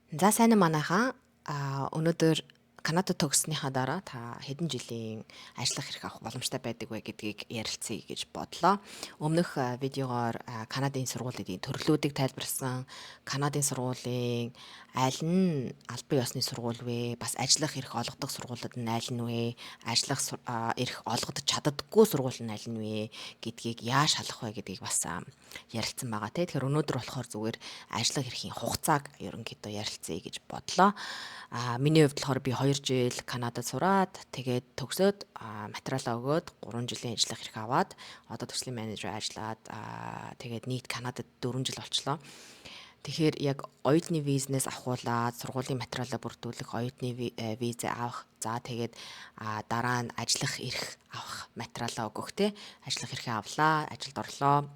За сайн уу манайхаа. Өнөөдөр Канадад төгссөнийхаа дараа та хэдэн жилийн ажиллах хэрэг авах боломжтой байдаг вэ гэдгийг ярилцъя гэж бодлоо. Өмнөх видеогоор Канадын сургуулиудын төрлүүдийг тайлбарласан, Канадын сургуулийн аль нь албан ёсны сургууль вэ? Бас ажиллах эрх олгодог сургуулиуд нь аль нь вэ? Эрх олгодож чаддаггүй сургууль нь аль нь вэ гэдгийг яаж шалгах вэ гэдгийг бас ярилцсан байгаа те. Тэгэхээр өнөөдөр болохоор зүгээр ажиллах эрхийн хугацааг ерөнхийдөө ярилцъя гэж бодлоо. Миний хувьд болохоор би 2 жил Канадад сураад тэгээд төгсөөд материалаа өгөөд 3 жилийн ажиллах эрх аваад одоо төслийн менежер ажиллаад тэгээд нийт Канадад 4 жил болчлоо. Тэгэхээр яг оюутны визнес авахуулаад сургуулийн материалаа бүрдүүлэх, оюутны виза авах, за тэгээд дараа нь ажиллах эрх авах материалаа өгөх те. Ажиллах эрхээ авлаа, ажилд орлоо.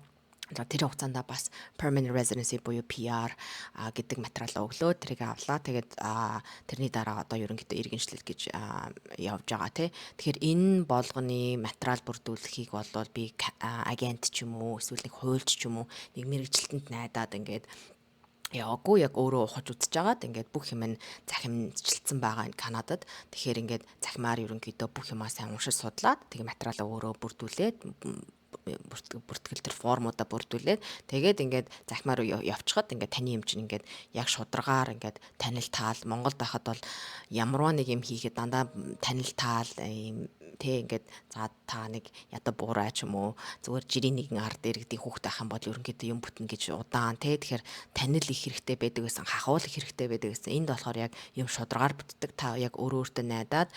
За тэр хугацаанд бас permanent residency буюу PR гэдэг материалаа өглөө тэрийг авлаа. Тэгээд тэрний дараа одоо ерөнхийдөө иргэншлэл гэж явж байгаа тий. Тэгэхээр энэ болгоны материал бүрдүүлэхийг болвол би агент ч юм уу эсвэл нэг хуульч ч юм уу нэг мэрэгчлэлтэнд найдаад ингээд яваагүй яг өөрөө ухаж үзэж байгаад ингээд бүх юм нь захимжилсан байгаа энэ Канадад. Тэгэхээр ингээд захимаар ерөнхийдөө бүх юмаа сайн уншиж судлаад тэгээ материалаа өөрөө бүрдүүлээд бүртгэл төр формуудаа бүрдүүлээд тэгээд ингээд захимаар явчихад ингээд таны юм чинь ингээд яг шударгаар ингээд танил таал Монголд байхад бол ямарваа нэг юм хийхэд дандаа танил таал ийм тэг ингээд за та нэг ядаа буурай ч юм уу зүгээр жирийн нэгэн ард иргэдийн хүүхд байх юм бол ерөнхийдөө юм бүтнэ гэж удаан тэг тэгэхээр танил их хэрэгтэй байдаг гэсэн хахуул их хэрэгтэй байдаг гэсэн энд болохоор яг юм шударгаар бүтдэг та яг өөртөө найдаад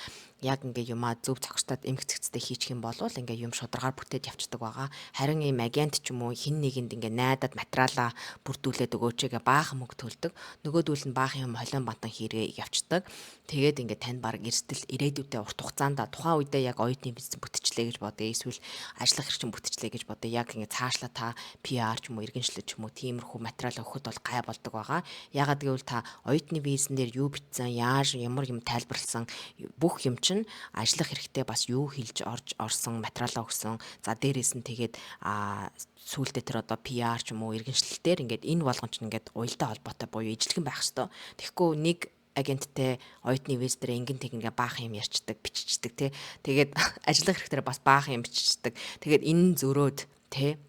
яг ингээ юмаа зөв зогсдод эмгцэгцтэй хийчих юм бол ингээ юм шударгаар бүтээд явцдаг байгаа. Харин ийм агент ч юм уу хин нэгэнд ингээ найдаад материалаа бүрдүүлээд өгөөчгээ баахан мөнгө төлдөг. Нөгөөдүүл нь баахан юм холион бантан хийрээ явцдаг. Тэгээд ингээ тань баг эрсдэл ирээдүйдээ урт хугацаанд тухайн үедээ яг оюутны бизнес бүтчлээ гэж бодъё. Эсвэл ажиллах хэрэгчин бүтчлээ гэж бодъё. Яг ингээ цаашлаа та PR ч юм уу иргэншлэл ч юм уу тиймэрхүү материал өгөхөд бол гай болдог байгаа. Ягаад гэвэл та оюутны визэн дээр юу бичсэн, яаж ямар юм тайлбарлсан бүх юм чинь ажиллах хэрэгтэй бас юу хэлж орсон материалаа өгсөн. За дээрээс нь тэгээд сүүлдээ тэр одоо PR ч юм уу иргэншлэлтээр ингээд энэ болгон ч ингээд уялдаа холбоотой буюу ижлэгэн байх хэвээр. Тэгэхгүй нэг агенттэй оюутны виз дээр ингэн тэгнгээ баахан юм ярьцдаг, биччихдэг тий. Тэгээд ажиллах хэрэгтэй бас баахан юм биччихдэг. Тэгээд энэ зөрөөд тий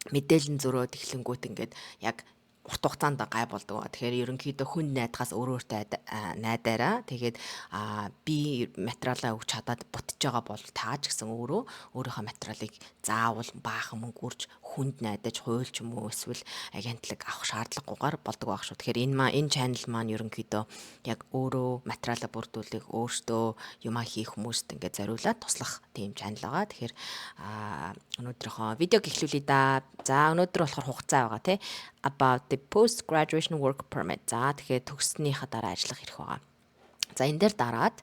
мэдээлэл зөрөөд эхлэнгүүт ингээд яг урт хугацаанд гай болдог. Тэгэхээр ерөнхийдөө хүн найдахаас өөрөөртөө найдаараа тэгээд би материалаа өгч чадаад бутж байгаа бол таа ч гэсэн өөрийнхөө материалыг заавал баахан мөнгө үрж хүнд найдаж хуульч юм уу эсвэл агентлаг авах шаардлагагүйгээр болдог байх шүү. Тэгэхээр энэ channel маань ерөнхийдөө яг өөрөө материалаа бүрдүүлэх, өөртөө юмаа хийх хүмүүст ингээд зориулаад туслах тийм channel байгаа. Тэгэхээр өнөөдрийнхөө видеог эхлүүлье да. За өнөөдөр болохоор хугацаа байгаа тий. About the post graduation work permit. За тэгэхээр төгссөнийхаа дараа ажиллах эрх байгаа. За энэ дээр дараад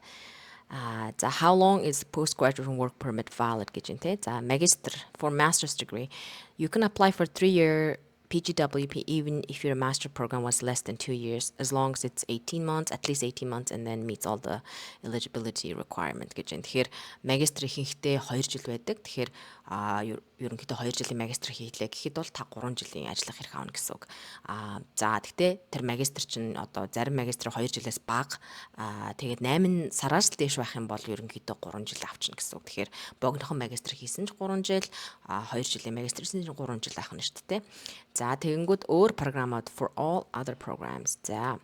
за how long is post graduation work permit valid гэж юм те. За magister for master's degree you can apply for 3-year PGWP even if your master program was less than 2 years as long as it's 18 months at least 18 months and then meets all the eligibility requirement гэж юм. Тэгэхээр магистр ихэнхдээ 2 жил байдаг. Тэгэхээр ерөнхийдөө 2 жилийн магистр хийлээ гэхэд бол та 3 жилийн ажиллах эрх авна гэсэн үг. За тэгтээ тэр магистр чинь одоо зарим магистр 2 жилээс бага тэгээд 8 сараас л дээш байх юм бол ерөнхийдөө 3 жил авчна гэсэн үг. Тэгэхээр богинохон магистр хийсэн ч 3 жил, 2 жилийн магистр хийсэн ч 3 жил авах нь шүү дээ. За тэгэнгүүт өөр програмууд for all other programs. За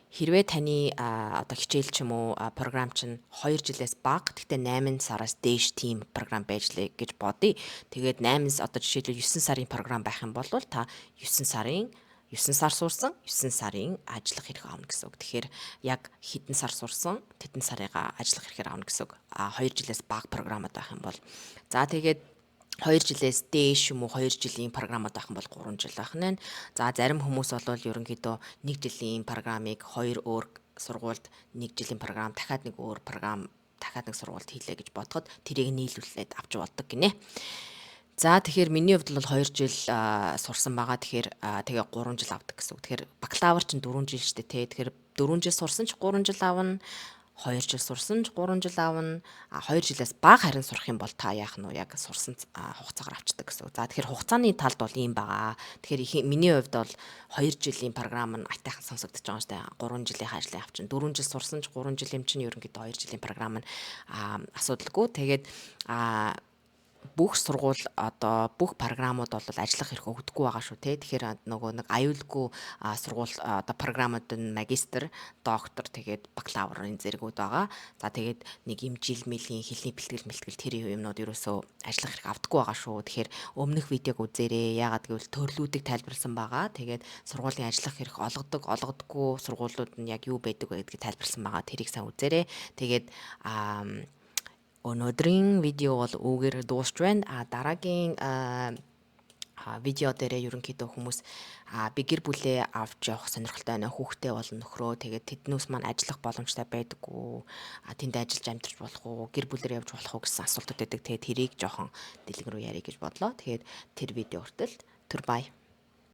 хэрвээ таны одоо хичээл ч юм уу програм чинь 2 жилээс бага гэхдээ 8 сараас дээш тийм програм байж лээ гэж бодъё. Тэгээд 8 одоо жишээлбэл 9 сарын програм байх юм бол та 9 сар сурсан 9 сарын ажиллах эрх авна гэсэн үг. Тэгэхээр яг хэдэн сар сурсан тэдэн сарыгаа ажиллах эрхээр авна гэсэн үг. 2 жилээс бага програмууд байх юм бол за тэгээд 2 жилээс дээш юм уу 2 жилийн програмууд байх юм бол 3 жил байх нь. За зарим хүмүүс бол ерөнхийдөө 1 жилийн програмыг 2 өөр сургуульд 1 жилийн програм дахиад нэг өөр програм дахиад нэг сургуульд хийлээ гэж бодоход тэрийг нийлүүлээд авч болдог гинэ. За тэгэхээр миний хувьд бол 2 жил сурсан байгаа. Тэгэхээр тэгээ 3 жил авдаг гэсэн үг. Тэгэхээр бакалавр чинь 4 жил шүү дээ тий. Тэгэхээр 4 жил сурсан ч 3 жил авна. 2 жил сурсан ч 3 жил аавна. 2 жилээс бага харин сурах юм бол та яах нь вэ? Яг сурсан хугацаагаар авчдаг гэсэн. За тэгэхээр хугацааны талд бол ийм байгаа. Тэгэхээр миний хувьд бол 2 жилийн програм нь айтайхан сонсогдож байгаа шүү дээ. 3 жилийн ажлын авчин 4 жил сурсан ч 3 жил юм чинь ерөнхийдөө 2 жилийн програм нь асуудалгүй. Тэгээд бүх сургууль одоо бүх програмууд бол ажиллах хэрэг өгдөггүй байгаа шүү те. Тэгэхээр нөгөө нэг аюулгүй сургууль одоо програмууд нь магистр, доктор тэгээд бакалаврын зэрэгүүд байгаа. За тэгээд нэг юм жил мэлийн хэлний бэлтгэл тэр юмнууд ерөөсөө ажиллах хэрэг авдаггүй байгаа шүү. Тэгэхээр өмнөх видеог үзээрэй. Яагаад гэвэл төрлүүдийг тайлбарласан байгаа. Тэгээд сургуулийн ажиллах хэрэг олгодоггүй сургуулиуд нь яг юу байдаг вэ гэдгийг тайлбарласан байгаа. Тэрийг сайн үзээрэй. Тэгээд өнөөдрийн видео бол үүгээр дуусч байна. Дараагийн видео дээрээ ерөнхийдөө хүмүүс би гэр бүлээ авч явах сонирхолтой байна. Хүүхдээ болон нөхрөө. Тэгээд тэднээс маань ажиллах боломжтой байдаггүй. Тэнд ажиллаж амжирч болох уу? Гэр бүлээр явж болох уу гэсэн асуултууд байдаг. Тэгээд тэрийг жоохон дэлгэн рүү ярих гэж бодлоо. Тэгээд тэр видео хүртэл түр бай.